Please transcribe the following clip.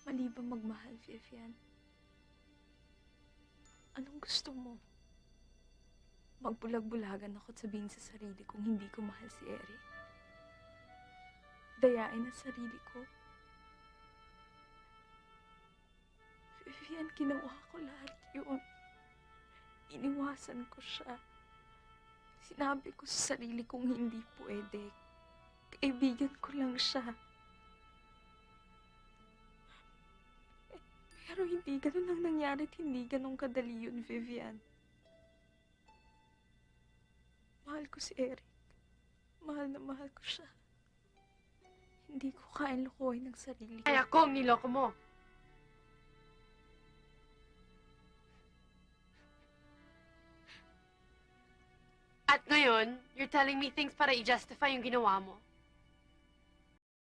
Mali ba magmahal, Vivian? Anong gusto mo? Magbulag-bulagan ako at sabihin sa sarili kong hindi ko mahal si Eric. Dayain ang sarili ko. Vivian, ginawa ko lahat yun. Iniwasan ko siya. Sinabi ko sa sarili kong hindi pwede. Kaibigan ko lang siya. Pero hindi ganun ang nangyari at hindi ganun kadali yun, Vivian. Mahal ko si Eric. Mahal na mahal ko siya. Hindi ko kayang lukuhin ang sarili ko. Ay, ako ang niloko mo. At ngayon, you're telling me things para i-justify yung ginawa mo.